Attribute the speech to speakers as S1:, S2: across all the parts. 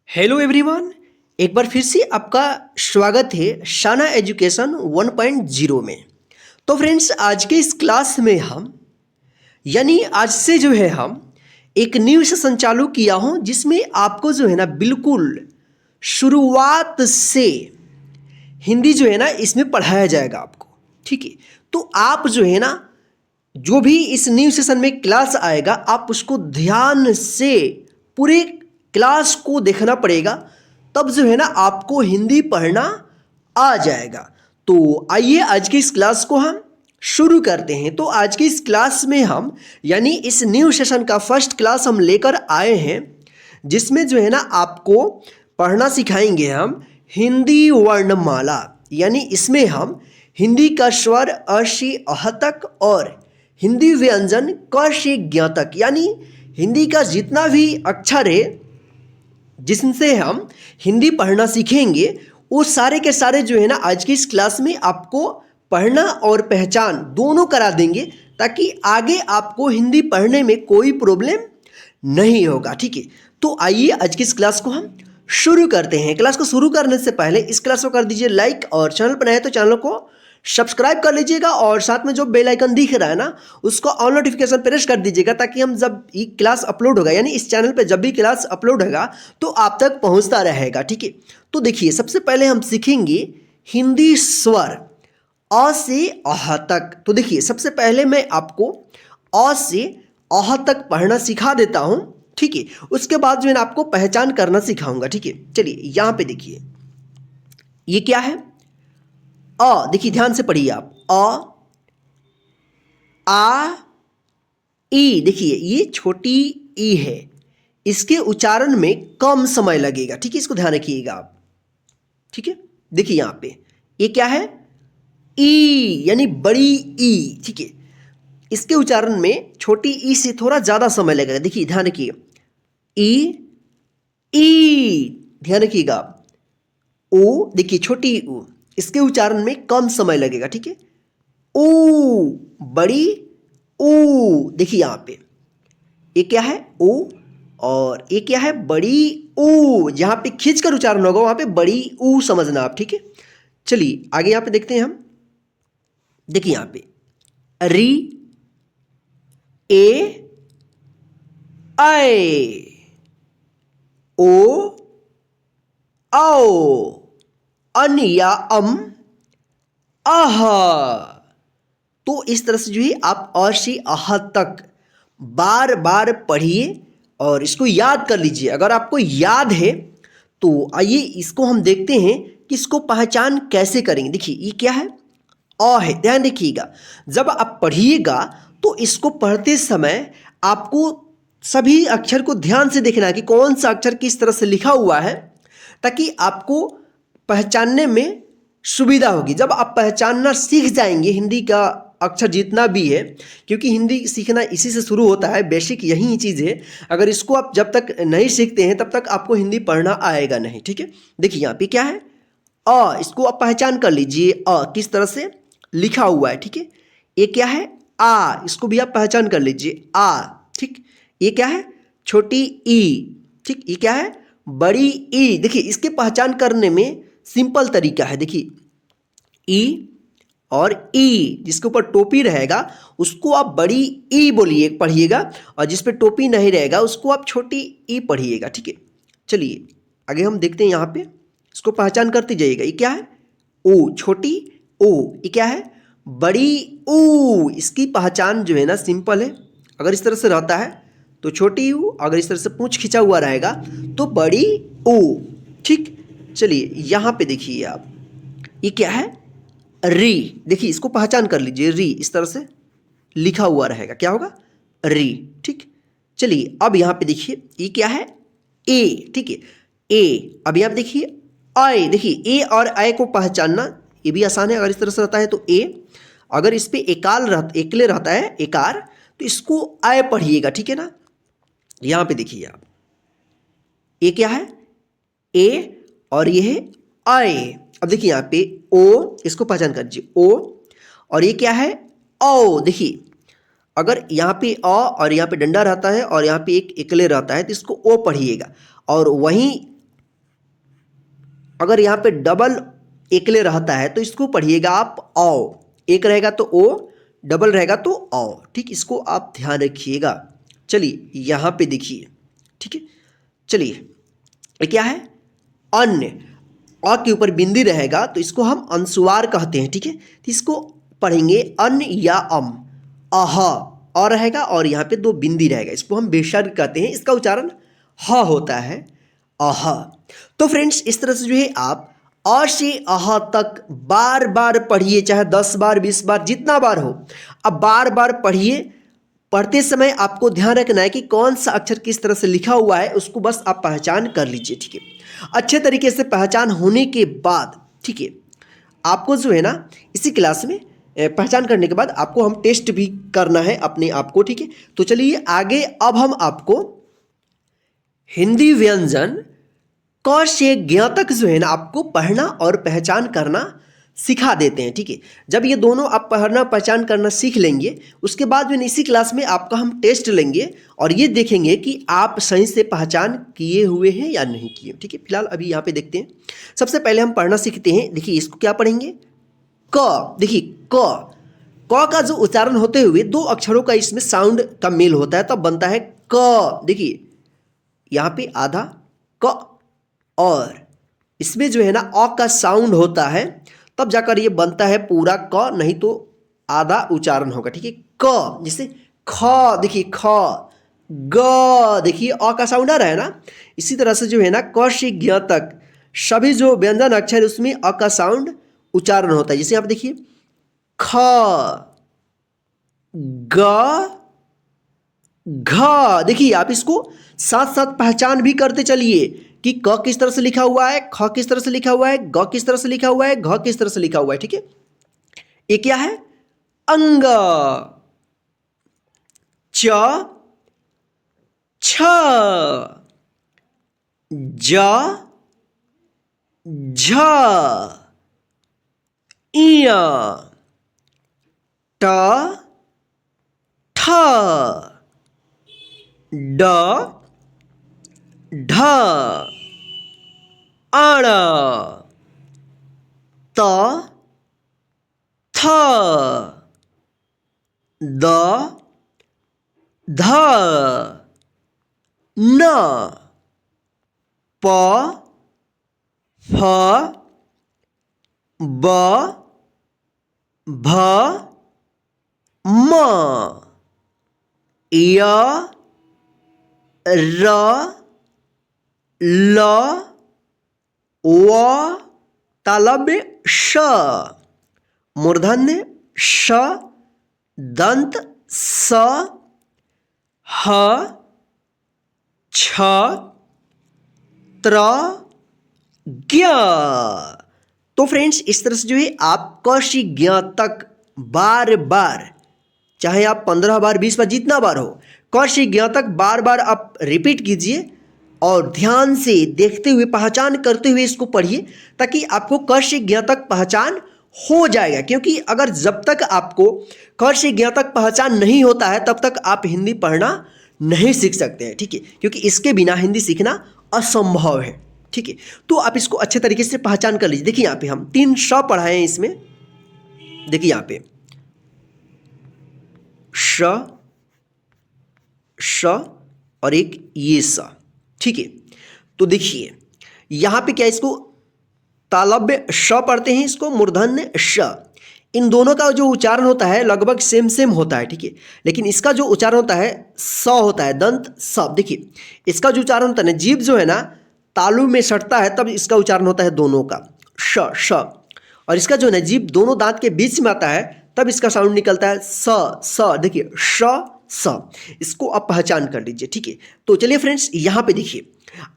S1: Hello everyone, एक बार फिर से आपका स्वागत है शाना एजुकेशन 1.0 में। तो फ्रेंड्स, आज के इस क्लास में हम आज से हम एक न्यू सेशन चालू किया हूँ, जिसमें आपको बिल्कुल शुरुआत से हिंदी इसमें पढ़ाया जाएगा आपको। ठीक है, तो आप जो भी इस न्यू सेशन में क्लास आएगा, आप उसको ध्यान से पूरे क्लास को देखना पड़ेगा, तब आपको हिंदी पढ़ना आ जाएगा। तो आइए आज की इस क्लास को हम शुरू करते हैं। तो आज की इस क्लास में हम इस न्यू सेशन का फर्स्ट क्लास हम लेकर आए हैं, जिसमें आपको पढ़ना सिखाएंगे हम हिंदी वर्णमाला। इसमें हम हिंदी का स्वर अ से अह तक और हिंदी व्यंजन क से ज्ञ तक, हिंदी का जितना भी अक्षर है जिनसे हम हिंदी पढ़ना सीखेंगे, वो सारे के सारे आज की इस क्लास में आपको पढ़ना और पहचान दोनों करा देंगे, ताकि आगे आपको हिंदी पढ़ने में कोई प्रॉब्लम नहीं होगा। ठीक है, तो आइए आज की इस क्लास को हम शुरू करते हैं। क्लास को शुरू करने से पहले इस क्लास को कर दीजिए लाइक, और चैनल पर नए हैं तो चैनल को सब्सक्राइब कर लीजिएगा, और साथ में जो बेल आइकन दिख रहा है ना, उसको ऑल नोटिफिकेशन प्रेस कर दीजिएगा, ताकि हम जब ये क्लास अपलोड होगा इस चैनल पे जब भी क्लास अपलोड होगा तो आप तक पहुंचता रहेगा। ठीक है, तो देखिए, सबसे पहले हम सीखेंगे हिंदी स्वर अ से अह तक। तो देखिए, सबसे पहले मैं आपको अ से अह तक पढ़ना सिखा देता हूं। ठीक है, उसके बाद आपको पहचान करना सिखाऊंगा। ठीक है, चलिए यहाँ पे देखिए, ये क्या है? अ। देखिए, ध्यान से पढ़िए आप। अ, आ, ई। देखिए, ये छोटी ई है, इसके उच्चारण में कम समय लगेगा। ठीक है, इसको ध्यान रखिएगा आप। ठीक है, देखिए यहाँ पे ये क्या है? ई, बड़ी ई। ठीक है, इसके उच्चारण में छोटी ई से थोड़ा ज्यादा समय लगेगा। देखिए, ध्यान रखिएगा। ई, ई, ध्यान रखिएगा आप। ओ, देखिए छोटी ऊ, इसके उच्चारण में कम समय लगेगा। ठीक है, ऊ, बड़ी ऊ। देखिए यहाँ पे ये क्या है? ऊ, और ये क्या है? बड़ी ऊ। जहां पे खींच कर उच्चारण होगा वहां पे बड़ी ऊ समझना आप। ठीक है, चलिए आगे यहाँ पे देखते हैं हम। देखिए यहाँ पे री, ए, आए, ओ, आओ, अन या अम, आह। तो इस तरह से आप अ से आह तक बार बार पढ़िए और इसको याद कर लीजिए। अगर आपको याद है तो आइए इसको हम देखते हैं कि इसको पहचान कैसे करेंगे। देखिए, ये क्या है? अ है। ध्यान रखिएगा, जब आप पढ़िएगा तो इसको पढ़ते समय आपको सभी अक्षर को ध्यान से देखना है कि कौन सा अक्षर किस तरह से लिखा हुआ है, ताकि आपको पहचानने में सुविधा होगी। जब आप पहचानना सीख जाएंगे हिंदी का अक्षर जितना भी है, क्योंकि हिंदी सीखना इसी से शुरू होता है, बेसिक यही चीज़ है। अगर इसको आप जब तक नहीं सीखते हैं तब तक आपको हिंदी पढ़ना आएगा नहीं। ठीक है, देखिए यहाँ पे क्या है? अ। इसको आप पहचान कर लीजिए, अ किस तरह से लिखा हुआ है। ठीक है, ये क्या है? आ। इसको भी आप पहचान कर लीजिए, आ। ठीक, ये क्या है? छोटी ई। ठीक, ये क्या है? बड़ी ई। देखिए, इसके पहचान करने में सिंपल तरीका है। देखिए, ई और ई, जिसके ऊपर टोपी रहेगा उसको आप बड़ी ई बोलिए, पढ़िएगा, और जिस पे टोपी नहीं रहेगा उसको आप छोटी ई पढ़िएगा। ठीक है, चलिए आगे हम देखते हैं। यहाँ पे इसको पहचान करते जाइएगा। ये क्या है? ओ, छोटी ओ। ये क्या है? बड़ी ऊ। इसकी पहचान ना सिंपल है। अगर इस तरह से रहता है तो छोटी ऊ, अगर इस तरह से पूंछ खिंचा हुआ रहेगा तो बड़ी ऊ। ठीक, चलिए यहाँ पे देखिए आप, ये क्या है? री। देखिए, इसको पहचान कर लीजिए, री इस तरह से लिखा हुआ रहेगा, क्या होगा? री। ठीक, चलिए अब यहाँ पे देखिए, ये क्या है? ए। ठीक है, ए। अब यहाँ पे देखिए आय। देखिए, ए और आय को पहचानना ये भी आसान है। अगर इस तरह से रहता है तो ए, अगर इस पे एकले रहता है एकार, तो इसको आय पढ़िएगा। ठीक है ना, यहाँ पे देखिए आप, ये क्या है? ए, और ये है आय। अब देखिए यहाँ पे ओ, इसको पहचान कर लीजिए, ओ, और ये क्या है? ओ। देखिए, अगर यहाँ पे अ और यहाँ पे डंडा रहता है और यहाँ पे एक एकले रहता है तो इसको ओ पढ़िएगा, और वहीं अगर यहाँ पे डबल एकले रहता है तो इसको पढ़िएगा आप औ, एक रहेगा तो ओ, डबल रहेगा तो औ। ठीक, इसको आप ध्यान रखिएगा। चलिए यहाँ पे देखिए, ठीक है। चलिए ये क्या है, अन्य, अ के ऊपर बिंदी रहेगा तो इसको हम अनुस्वार कहते हैं। ठीक है, तो इसको पढ़ेंगे अन्य या अम, अह, अ रहेगा और यहाँ पे दो बिंदी रहेगा, इसको हम विसर्ग कहते हैं। इसका उच्चारण ह होता है, अह। तो फ्रेंड्स इस तरह से जो है आप अ से अह तक बार बार पढ़िए, चाहे 10 बार 20 बार जितना बार हो, अब बार बार पढ़िए। पढ़ते समय आपको ध्यान रखना है कि कौन सा अक्षर किस तरह से लिखा हुआ है, उसको बस आप पहचान कर लीजिए। ठीक है, अच्छे तरीके से पहचान होने के बाद, ठीक है, आपको जो है ना इसी क्लास में पहचान करने के बाद आपको हम टेस्ट भी करना है अपने आप को। ठीक है, तो चलिए आगे अब हम आपको हिंदी व्यंजन क से ज्ञ तक जो है ना आपको पढ़ना और पहचान करना सिखा देते हैं। ठीक है, जब ये दोनों आप पढ़ना पहचान करना सीख लेंगे, उसके बाद में इसी क्लास में आपका हम टेस्ट लेंगे और ये देखेंगे कि आप सही से पहचान किए हुए हैं या नहीं किए। ठीक है, फिलहाल अभी यहाँ पे देखते हैं। सबसे पहले हम पढ़ना सीखते हैं। देखिए इसको क्या पढ़ेंगे, क। देखिए क का जो उच्चारण होते हुए दो अक्षरों का इसमें साउंड का मेल होता है तब बनता है क। देखिए यहाँ पे आधा क और इसमें जो है ना अ का साउंड होता है तब जाकर ये बनता है पूरा क, नहीं तो आधा उच्चारण होगा। ठीक है, क जैसे ख, देखिए ख, ग, देखिए अ का साउंड आ रहा है ना। इसी तरह से जो है ना क से ज्ञ तक सभी जो व्यंजन अक्षर उसमें अ का साउंड उच्चारण होता है। जैसे आप देखिए ख, ग, घ। देखिए आप इसको साथ साथ पहचान भी करते चलिए कि क किस तरह से लिखा हुआ है, ख किस तरह से लिखा हुआ है, ग किस तरह से लिखा हुआ है, घ किस तरह से लिखा हुआ है। ठीक है, ये क्या है, अंग, च, छ, ज, झ, इय, ट, ठ, ड, ढ, अण, त, थ, द, ध, न, प, फ, ब, भ, म, य, र, ल, व, तालव्य श, मूर्धन्य श, दंत स, ह, छ, त्र, ज्ञ। तो फ्रेंड्स इस तरह से जो है आप क से ज्ञ तक बार बार, चाहे आप 15 बार 20 बार जितना बार हो, क से ज्ञ तक बार बार आप रिपीट कीजिए और ध्यान से देखते हुए पहचान करते हुए इसको पढ़िए ताकि आपको क से ज्ञ तक पहचान हो जाएगा। क्योंकि अगर जब तक आपको क से ज्ञ तक पहचान नहीं होता है तब तक आप हिंदी पढ़ना नहीं सीख सकते हैं। ठीक है, क्योंकि इसके बिना हिंदी सीखना असंभव है। ठीक है, तो आप इसको अच्छे तरीके से पहचान कर लीजिए। देखिए यहाँ पे हम 3 श पढ़ाए हैं इसमें। देखिए यहाँ पे श और एक ये स। ठीक है, तो देखिए यहाँ पे क्या, इसको तालव्य श पढ़ते हैं, इसको मूर्धन्य श। इन दोनों का जो उच्चारण होता है लगभग सेम सेम होता है। ठीक है, लेकिन इसका जो उच्चारण होता है स होता है, दंत स। देखिए इसका जो उच्चारण होता है ना, जीभ जो है ना तालु में सटता है तब इसका उच्चारण होता है दोनों का श श, और इसका जो है ना जीभ दोनों दांत के बीच में आता है तब इसका साउंड निकलता है स स। देखिए श स, इसको आप पहचान कर लीजिए। ठीक है, तो चलिए फ्रेंड्स यहाँ पे देखिए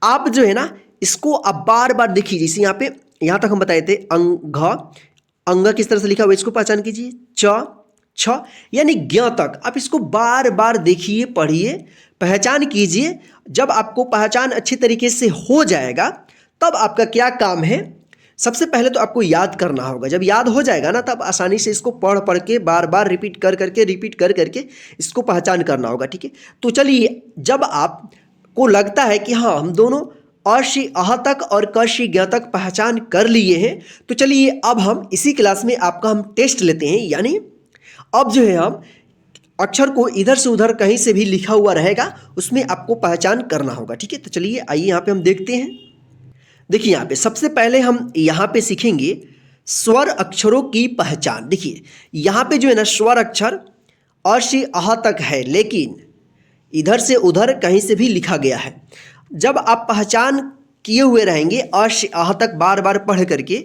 S1: आप जो है ना इसको आप बार बार देखिए। जैसे यहाँ पे यहाँ तक हम बताए थे अंग, अंग किस तरह से लिखा हुआ है इसको पहचान कीजिए, च, छ, यानी ज्ञ तक आप इसको बार बार देखिए, पढ़िए, पहचान कीजिए। जब आपको पहचान अच्छे तरीके से हो जाएगा तब आपका क्या काम है, सबसे पहले तो आपको याद करना होगा। जब याद हो जाएगा ना तब आसानी से इसको पढ़ पढ़ के बार बार रिपीट कर करके इसको पहचान करना होगा। ठीक है, तो चलिए जब आपको लगता है कि हाँ हम दोनों और से अह तक और क से ज्ञ तक पहचान कर लिए हैं। तो चलिए अब हम इसी क्लास में आपका हम टेस्ट लेते हैं, यानी अब जो है हम अक्षर को इधर से उधर कहीं से भी लिखा हुआ रहेगा उसमें आपको पहचान करना होगा। ठीक है, तो चलिए आइए यहाँ पे हम देखते हैं। देखिए यहाँ पे सबसे पहले हम यहाँ पे सीखेंगे स्वर अक्षरों की पहचान। देखिए यहाँ पे जो है ना स्वर अक्षर और से अह तक है, लेकिन इधर से उधर कहीं से भी लिखा गया है। जब आप पहचान किए हुए रहेंगे और से अह तक बार बार पढ़ करके,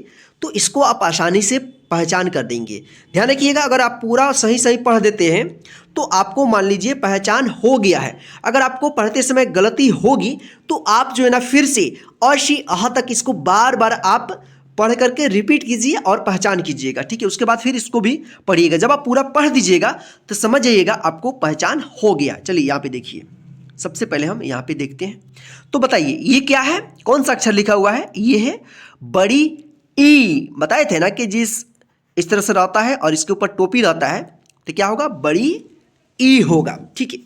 S1: तो इसको आप आसानी से पहचान कर देंगे। ध्यान रखिएगा, अगर आप पूरा सही सही पढ़ देते हैं तो आपको मान लीजिए पहचान हो गया है। अगर आपको पढ़ते समय गलती होगी तो आप जो है ना फिर से और से अह तक इसको बार बार आप पढ़ करके रिपीट कीजिए और पहचान कीजिएगा। ठीक है, उसके बाद फिर इसको भी पढ़िएगा। जब आप पूरा पढ़ दीजिएगा तो समझ जाइएगा आपको पहचान हो गया। चलिए यहाँ पे देखिए, सबसे पहले हम यहाँ पे देखते हैं। तो बताइए ये क्या है, कौन सा अक्षर लिखा हुआ है? ये है बड़ी ई। बताए थे ना कि जिस इस तरह से रहता है और इसके ऊपर टोपी रहता है तो क्या होगा? बड़ी ई होगा। ठीक है,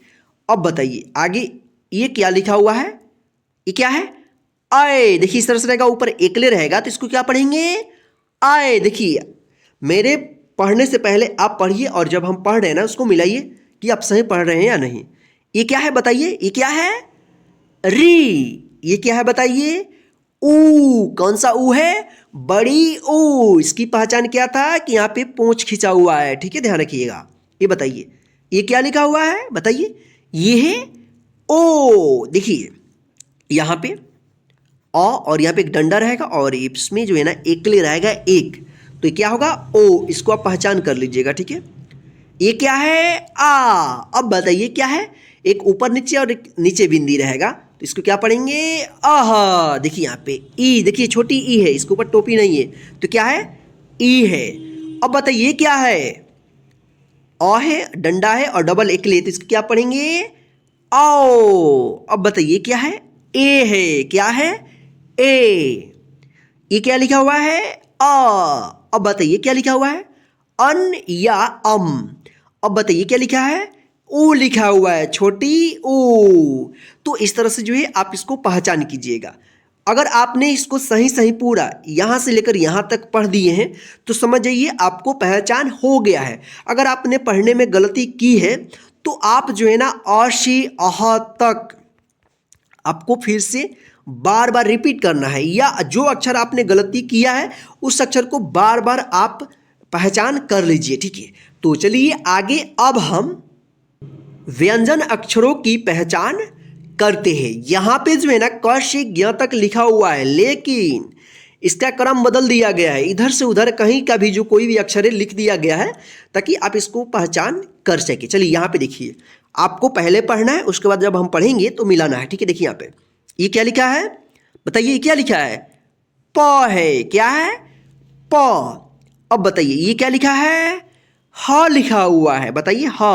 S1: अब बताइए आगे ये क्या लिखा हुआ है? ये क्या है? आए। देखिए इस तरह से रहेगा, ऊपर एकले रहेगा तो इसको क्या पढ़ेंगे? आए। देखिए मेरे पढ़ने से पहले आप पढ़िए और जब हम पढ़ रहे हैं ना उसको मिलाइए कि आप सही पढ़ रहे हैं या नहीं। ये क्या है बताइए? ये क्या है? री। ये क्या है बताइए? ऊ। कौन सा ऊ है? बड़ी ऊ। इसकी पहचान क्या था कि यहाँ पे पूंछ खिंचा हुआ है। ठीक है, ध्यान रखिएगा। ये बताइए ये क्या लिखा हुआ है? बताइए। ये है ओ। देखिए यहाँ पे अ और यहाँ पे एक डंडा रहेगा और इसमें जो है ना एकले रहेगा एक, तो ये क्या होगा? ओ। इसको आप पहचान कर लीजिएगा। ठीक है, ये क्या है? आ। अब बताइए क्या है? एक ऊपर नीचे और एक नीचे बिंदी रहेगा तो इसको क्या पढ़ेंगे? आह। देखिए यहाँ पे ई, देखिए छोटी ई है, इसके ऊपर टोपी नहीं है तो क्या है? ई है। अब बताइए क्या है? अ है, डंडा है और डबल एकले, तो इसको क्या पढ़ेंगे? आओ। अब बताइए क्या है? ए है। क्या है? ए। ये क्या लिखा हुआ है? अ। अब बताइए क्या लिखा हुआ है? अन या अम। अब बताइए क्या लिखा है? ऊ लिखा हुआ है, छोटी ऊ। तो इस तरह से जो है आप इसको पहचान कीजिएगा। अगर आपने इसको सही सही पूरा यहाँ से लेकर यहाँ तक पढ़ दिए हैं तो समझ जाइए आपको पहचान हो गया है। अगर आपने पढ़ने में गलती की है तो आप जो है ना अ से अह तक आपको फिर से बार बार रिपीट करना है, या जो अक्षर आपने गलती किया है उस अक्षर को बार बार आप पहचान कर लीजिए। ठीक है, तो चलिए आगे अब हम व्यंजन अक्षरों की पहचान करते हैं। यहाँ पे जो है ना क से ज्ञ तक लिखा हुआ है, लेकिन इसका क्रम बदल दिया गया है। इधर से उधर कहीं का भी जो कोई भी अक्षर है लिख दिया गया है ताकि आप इसको पहचान कर सके। चलिए यहाँ पे देखिए, आपको पहले पढ़ना है, उसके बाद जब हम पढ़ेंगे तो मिलाना है। ठीक है, देखिए यहाँ पे ये क्या लिखा है? बताइए ये क्या लिखा है? प है। क्या है? प। अब बताइए ये क्या लिखा है? ह लिखा हुआ है। बताइए ह।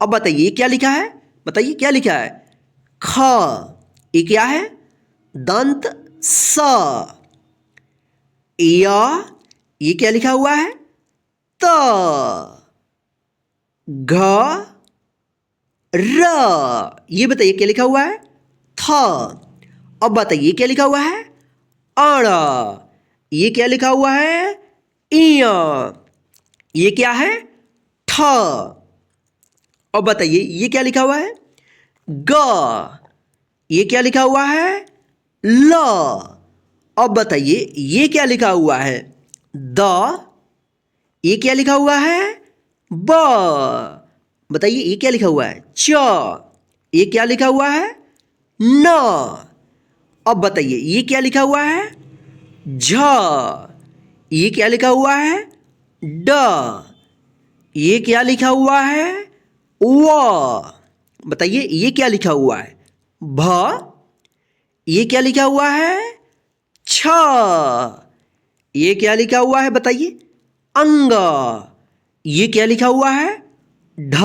S1: अब बताइए ये क्या लिखा है? बताइए क्या लिखा है? ख। ये क्या है? दंत स। या। ये क्या लिखा हुआ है? त। घ। र। ये बताइए क्या लिखा हुआ है? थ। अब बताइए क्या लिखा हुआ है? अण। ये क्या लिखा हुआ है? इय। ये क्या है? ठ। अब बताइए ये क्या लिखा हुआ है? ग। ये क्या लिखा हुआ है? ल। अब बताइए ये क्या लिखा हुआ है? द। ये क्या लिखा हुआ है? ब। बताइए ये क्या लिखा हुआ है? च। ये क्या लिखा हुआ है? न। अब बताइए ये क्या लिखा हुआ है? झ। ये क्या लिखा हुआ है? ड। ये क्या लिखा हुआ है? व। बताइए ये क्या लिखा हुआ है? भ। ये क्या लिखा हुआ है? छ। ये क्या लिखा हुआ है? बताइए। अंग। ये क्या लिखा हुआ है? ढ।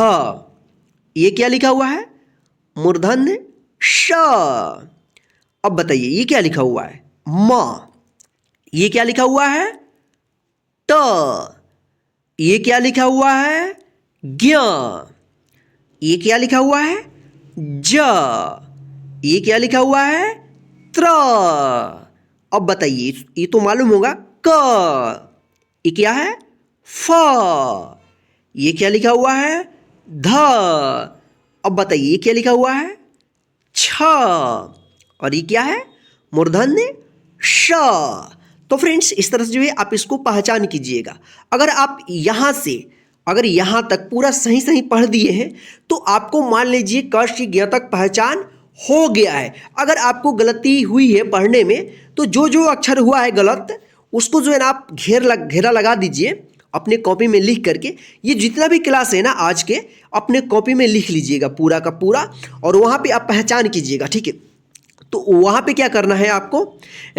S1: ये क्या लिखा हुआ है? मूर्धन्य श। अब बताइए ये क्या लिखा हुआ है? म। ये क्या लिखा हुआ है? त। ये क्या लिखा हुआ है? ज्ञ। ये क्या लिखा हुआ है? ज। ये क्या लिखा हुआ है? त्र। अब बताइए, ये तो मालूम होगा क, ये क्या है फ, ये क्या लिखा हुआ है ध। अब बताइए ये क्या लिखा हुआ है छ, और ये क्या है मूर्धन्य श। तो फ्रेंड्स इस तरह से जो है आप इसको पहचान कीजिएगा। अगर आप यहाँ से अगर यहाँ तक पूरा सही सही पढ़ दिए हैं तो आपको मान लीजिए क से ज्ञ तक पहचान हो गया है। अगर आपको गलती हुई है पढ़ने में तो जो जो अक्षर हुआ है गलत उसको जो है ना आप घेरा लगा दीजिए अपने कॉपी में लिख करके। ये जितना भी क्लास है ना आज के अपने कॉपी में लिख लीजिएगा पूरा का पूरा, और वहाँ पे आप पहचान कीजिएगा, ठीक है। तो वहाँ पे क्या करना है आपको,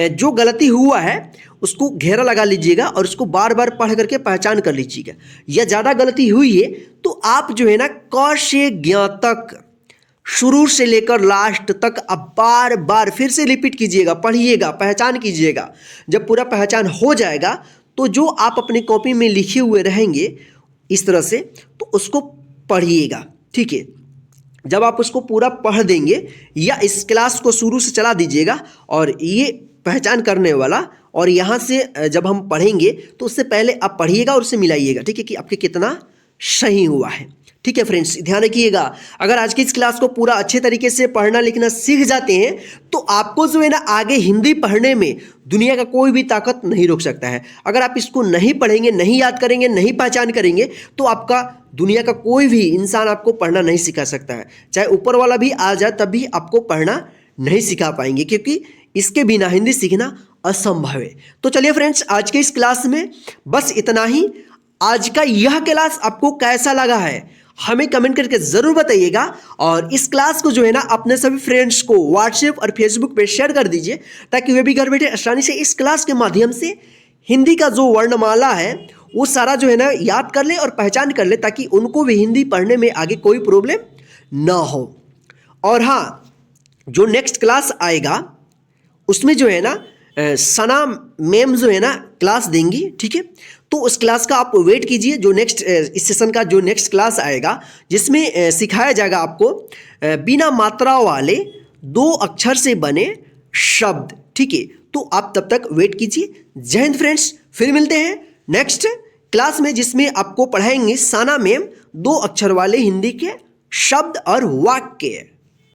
S1: जो गलती हुआ है उसको घेरा लगा लीजिएगा और उसको बार बार पढ़ करके पहचान कर लीजिएगा। या ज़्यादा गलती हुई है तो आप जो है ना क से ज्ञ तक शुरू से लेकर लास्ट तक अब बार बार फिर से रिपीट कीजिएगा, पढ़िएगा, पहचान कीजिएगा। जब पूरा पहचान हो जाएगा तो जो आप अपनी कॉपी में लिखे हुए रहेंगे इस तरह से तो उसको पढ़िएगा, ठीक है। जब आप उसको पूरा पढ़ देंगे या इस क्लास को शुरू से चला दीजिएगा और ये पहचान करने वाला, और यहाँ से जब हम पढ़ेंगे तो उससे पहले आप पढ़िएगा और उससे मिलाइएगा, ठीक है, कि आपके कितना सही हुआ है। ठीक है फ्रेंड्स, ध्यान रखिएगा। अगर आज की इस क्लास को पूरा अच्छे तरीके से पढ़ना लिखना सीख जाते हैं तो आपको जो है ना आगे हिंदी पढ़ने में दुनिया का कोई भी ताकत नहीं रोक सकता है। अगर आप इसको नहीं पढ़ेंगे, नहीं याद करेंगे, नहीं पहचान करेंगे तो आपका दुनिया का कोई भी इंसान आपको पढ़ना नहीं सिखा सकता है। चाहे ऊपर वाला भी आ जाए तब भी आपको पढ़ना नहीं सिखा पाएंगे, क्योंकि इसके बिना हिंदी सीखना असंभव है। तो चलिए फ्रेंड्स, आज के इस क्लास में बस इतना ही। आज का यह क्लास आपको कैसा लगा है हमें कमेंट करके ज़रूर बताइएगा, और इस क्लास को जो है ना अपने सभी फ्रेंड्स को व्हाट्सएप और फेसबुक पे शेयर कर दीजिए ताकि वे भी घर बैठे आसानी से इस क्लास के माध्यम से हिंदी का जो वर्णमाला है वो सारा जो है ना याद कर ले और पहचान कर ले, ताकि उनको भी हिंदी पढ़ने में आगे कोई प्रॉब्लम ना हो। और हाँ, जो नेक्स्ट क्लास आएगा उसमें जो है ना सना मैम जो है ना क्लास देंगी, ठीक है। तो उस क्लास का आप वेट कीजिए, जो नेक्स्ट इस सेशन का जो नेक्स्ट क्लास आएगा जिसमें सिखाया जाएगा आपको बिना मात्रा वाले 2 अक्षर से बने शब्द, ठीक है। तो आप तब तक वेट कीजिए। जय हिंद फ्रेंड्स, फिर मिलते हैं नेक्स्ट क्लास में जिसमें आपको पढ़ाएंगे सना मैम 2 अक्षर वाले हिंदी के शब्द और वाक्य।